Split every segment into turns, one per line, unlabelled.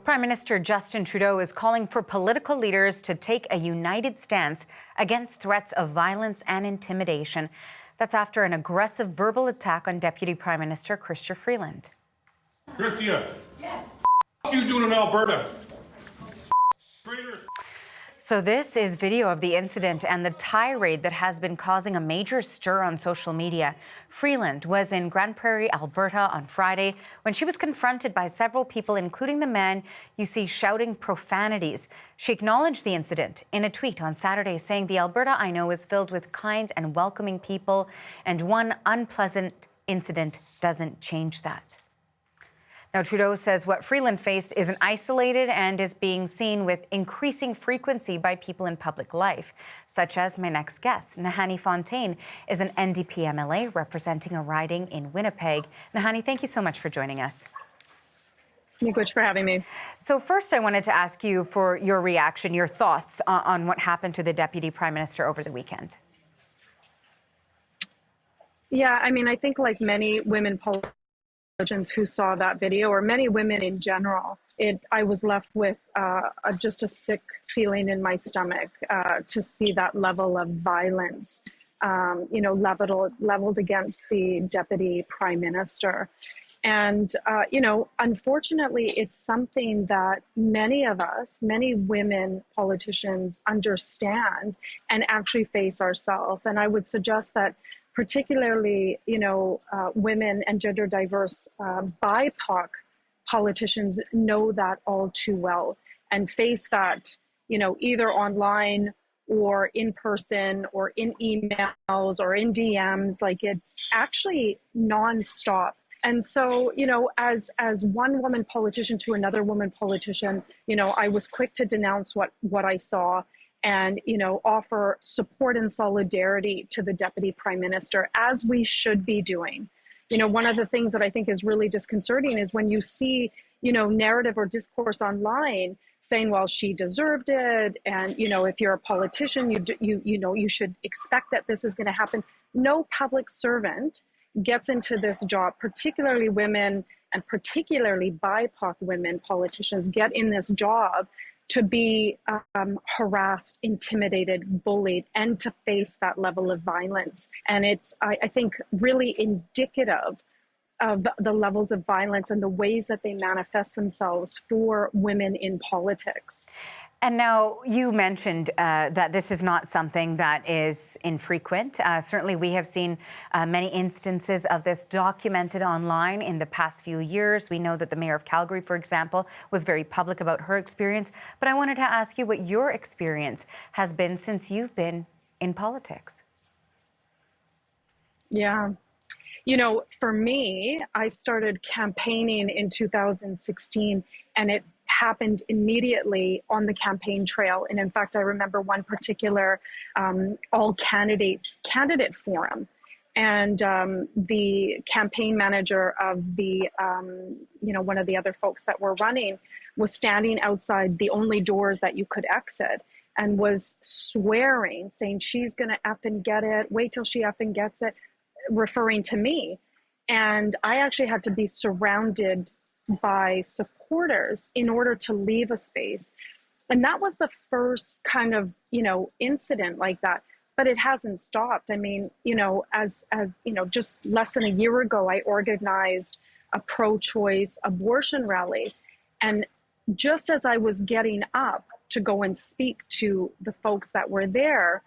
Prime Minister Justin Trudeau is calling for political leaders to take a united stance against threats of violence and intimidation. That's after an aggressive verbal attack on Deputy Prime Minister Chrystia Freeland.
Chrystia, yes. What are you doing in Alberta?
So this is video of the incident and the tirade that has been causing a major stir on social media. Freeland was in Grand Prairie, Alberta on Friday when she was confronted by several people, including the man you see shouting profanities. She acknowledged the incident in a tweet on Saturday, saying, "The Alberta I know is filled with kind and welcoming people, and one unpleasant incident doesn't change that." Now, Trudeau says what Freeland faced isn't isolated and is being seen with increasing frequency by people in public life, such as my next guest. Nahanni Fontaine is an NDP MLA representing a riding in Winnipeg. Nahanni, thank you so much for joining us.
Thank you for having me.
So first, I wanted to ask you for your reaction, your thoughts on what happened to the Deputy Prime Minister over the weekend.
Yeah, I mean, I think like many women politicians who saw that video, or many women in general, I was left with just a sick feeling in my stomach to see that level of violence, leveled against the Deputy Prime Minister. And, unfortunately, it's something that many of us, many women politicians understand and actually face ourselves. And I would suggest that particularly, women and gender diverse BIPOC politicians know that all too well and face that, either online or in person or in emails or in DMs. Like, it's actually nonstop. And so, as one woman politician to another woman politician, I was quick to denounce what I saw and, offer support and solidarity to the Deputy Prime Minister, as we should be doing. One of the things that I think is really disconcerting is when you see, narrative or discourse online saying, well, she deserved it. And, if you're a politician, you should expect that this is going to happen. No public servant gets into this job, particularly women and particularly BIPOC women politicians get in this job to be harassed, intimidated, bullied, and to face that level of violence. And it's, I think, really indicative of the levels of violence and the ways that they manifest themselves for women in politics.
And now you mentioned that this is not something that is infrequent. Certainly we have seen many instances of this documented online in the past few years. We know that the Mayor of Calgary, for example, was very public about her experience. But I wanted to ask you what your experience has been since you've been in politics.
Yeah. For me, I started campaigning in 2016, and it happened immediately on the campaign trail. And in fact, I remember one particular all candidates candidate forum, and the campaign manager of the, one of the other folks that were running was standing outside the only doors that you could exit and was swearing, saying she's going to effing get it, wait till she effing gets it, referring to me. And I actually had to be surrounded by supporters in order to leave a space. And that was the first kind of, incident like that, but it hasn't stopped. I mean, as just less than a year ago, I organized a pro-choice abortion rally. And just as I was getting up to go and speak to the folks that were there,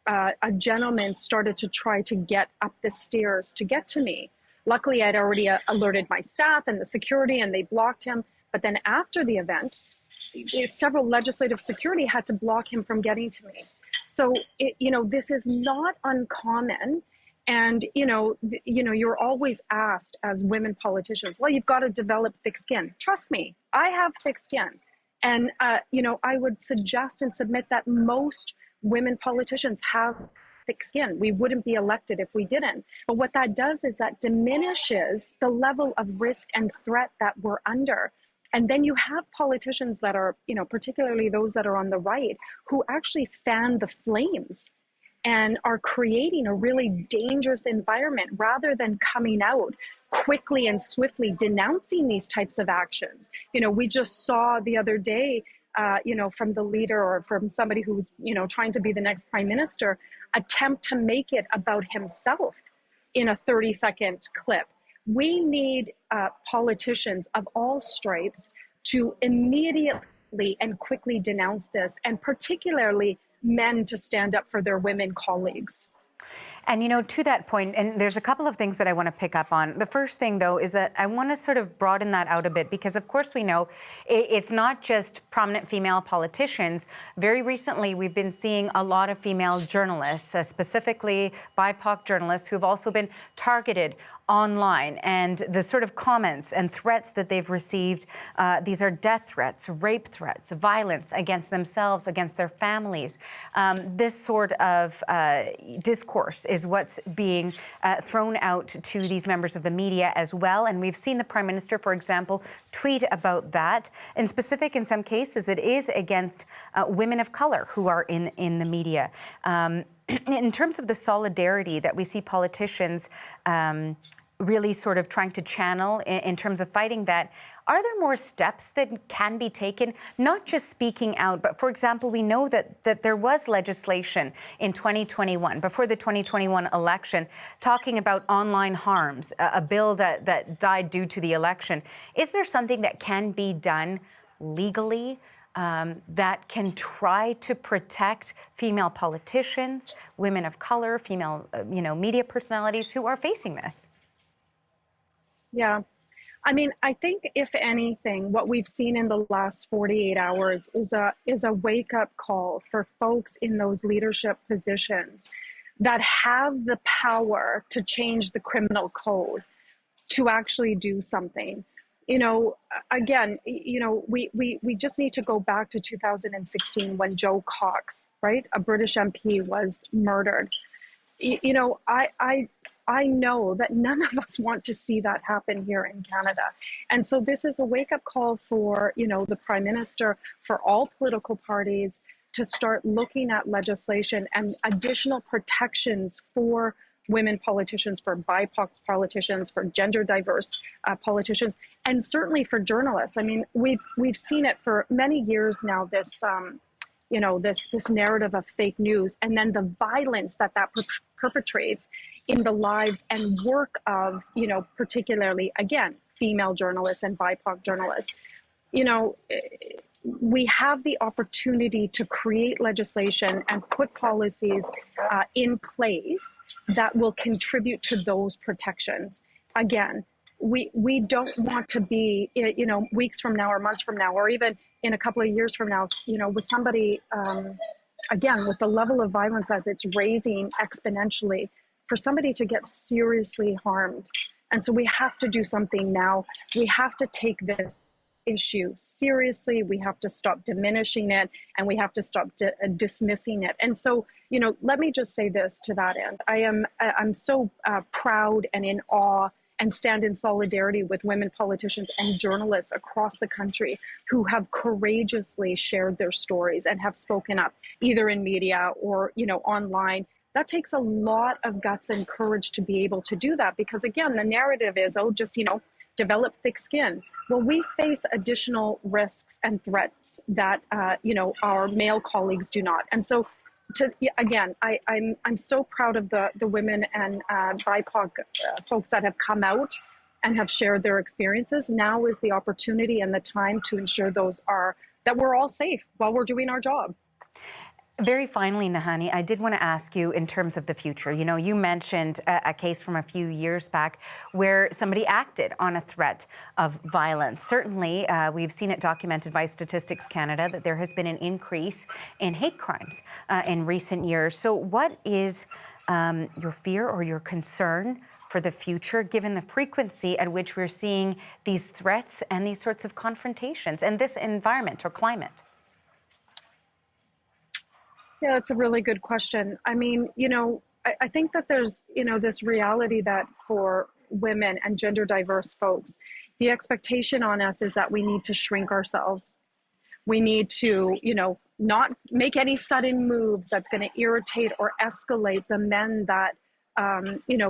a gentleman started to try to get up the stairs to get to me. Luckily, I'd already alerted my staff and the security, and they blocked him. But then after the event, several legislative security had to block him from getting to me. So, this is not uncommon. And, you're always asked as women politicians, well, you've got to develop thick skin. Trust me, I have thick skin. And, I would suggest and submit that most women politicians have thick skin. We wouldn't be elected if we didn't. But what that does is that diminishes the level of risk and threat that we're under. And then you have politicians that are, particularly those that are on the right, who actually fan the flames and are creating a really dangerous environment rather than coming out quickly and swiftly denouncing these types of actions. We just saw the other day, from the leader or from somebody who's, trying to be the next prime minister, attempt to make it about himself in a 30-second clip. We need politicians of all stripes to immediately and quickly denounce this, and particularly men to stand up for their women colleagues.
And, to that point, and there's a couple of things that I want to pick up on. The first thing, though, is that I want to sort of broaden that out a bit because, of course, we know it's not just prominent female politicians. Very recently, we've been seeing a lot of female journalists, specifically BIPOC journalists, who have also been targeted online, and the sort of comments and threats that they've received, these are death threats, rape threats, violence against themselves, against their families. This sort of discourse is what's being thrown out to these members of the media as well. And we've seen the Prime Minister, for example, tweet about that. In specific, in some cases, it is against women of color who are in the media. In terms of the solidarity that we see politicians really sort of trying to channel in terms of fighting that, are there more steps that can be taken, not just speaking out, but for example, we know that there was legislation in 2021, before the 2021 election, talking about online harms, a bill that died due to the election. Is there something that can be done legally that can try to protect female politicians, women of color, female, media personalities who are facing this?
Yeah. I mean, I think if anything, what we've seen in the last 48 hours is a wake-up call for folks in those leadership positions that have the power to change the criminal code to actually do something. Again, we just need to go back to 2016 when Joe Cox, right, a British MP, was murdered. I know that none of us want to see that happen here in Canada. And so this is a wake-up call for, the Prime Minister, for all political parties to start looking at legislation and additional protections for women politicians, for BIPOC politicians, for gender diverse politicians, and certainly for journalists. I mean, we've seen it for many years now, this narrative of fake news, and then the violence that perpetrates in the lives and work of, particularly, again, female journalists and BIPOC journalists. We have the opportunity to create legislation and put policies in place that will contribute to those protections. Again, we don't want to be, weeks from now or months from now, or even in a couple of years from now, with somebody, again, with the level of violence as it's raising exponentially, for somebody to get seriously harmed. And so we have to do something now. We have to take this issue seriously. We have to stop diminishing it, and we have to stop dismissing it. And so, let me just say this to that end. I'm so proud and in awe and stand in solidarity with women politicians and journalists across the country who have courageously shared their stories and have spoken up, either in media or, online. That takes a lot of guts and courage to be able to do that, because again, the narrative is, just, develop thick skin. Well, we face additional risks and threats that, our male colleagues do not. And so, I'm so proud of the women and BIPOC folks that have come out and have shared their experiences. Now is the opportunity and the time to ensure that we're all safe while we're doing our job.
Very finally, Nahanni, I did want to ask you in terms of the future. You mentioned a case from a few years back where somebody acted on a threat of violence. Certainly, we've seen it documented by Statistics Canada that there has been an increase in hate crimes in recent years. So what is your fear or your concern for the future, given the frequency at which we're seeing these threats and these sorts of confrontations and this environment or climate?
Yeah, that's a really good question. I mean, I think that there's, this reality that for women and gender diverse folks, the expectation on us is that we need to shrink ourselves. We need to, not make any sudden moves that's going to irritate or escalate the men that,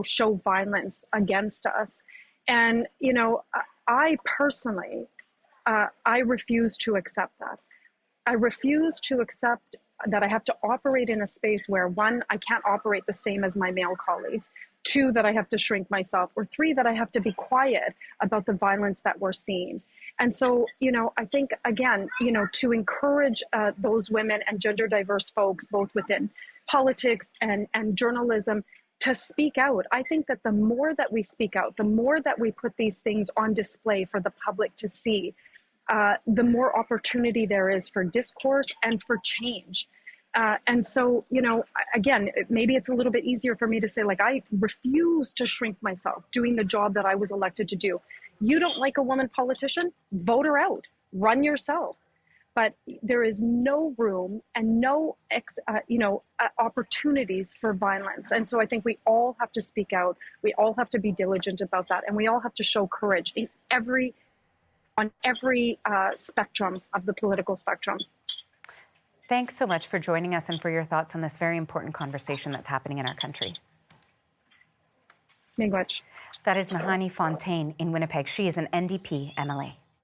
show violence against us. And, I personally, I refuse to accept that. I refuse to accept that I have to operate in a space where, one, I can't operate the same as my male colleagues, two, that I have to shrink myself, or three, that I have to be quiet about the violence that we're seeing. And so, I think, again, to encourage those women and gender diverse folks, both within politics and journalism, to speak out. I think that the more that we speak out, the more that we put these things on display for the public to see, the more opportunity there is for discourse and for change. And so, again, maybe it's a little bit easier for me to say, like, I refuse to shrink myself doing the job that I was elected to do. You don't like a woman politician? Vote her out. Run yourself. But there is no room and no, opportunities for violence. And so I think we all have to speak out. We all have to be diligent about that. And we all have to show courage on every spectrum of the political spectrum.
Thanks so much for joining us and for your thoughts on this very important conversation that's happening in our country.
Miigwech.
That is Nahanni Fontaine in Winnipeg. She is an NDP MLA.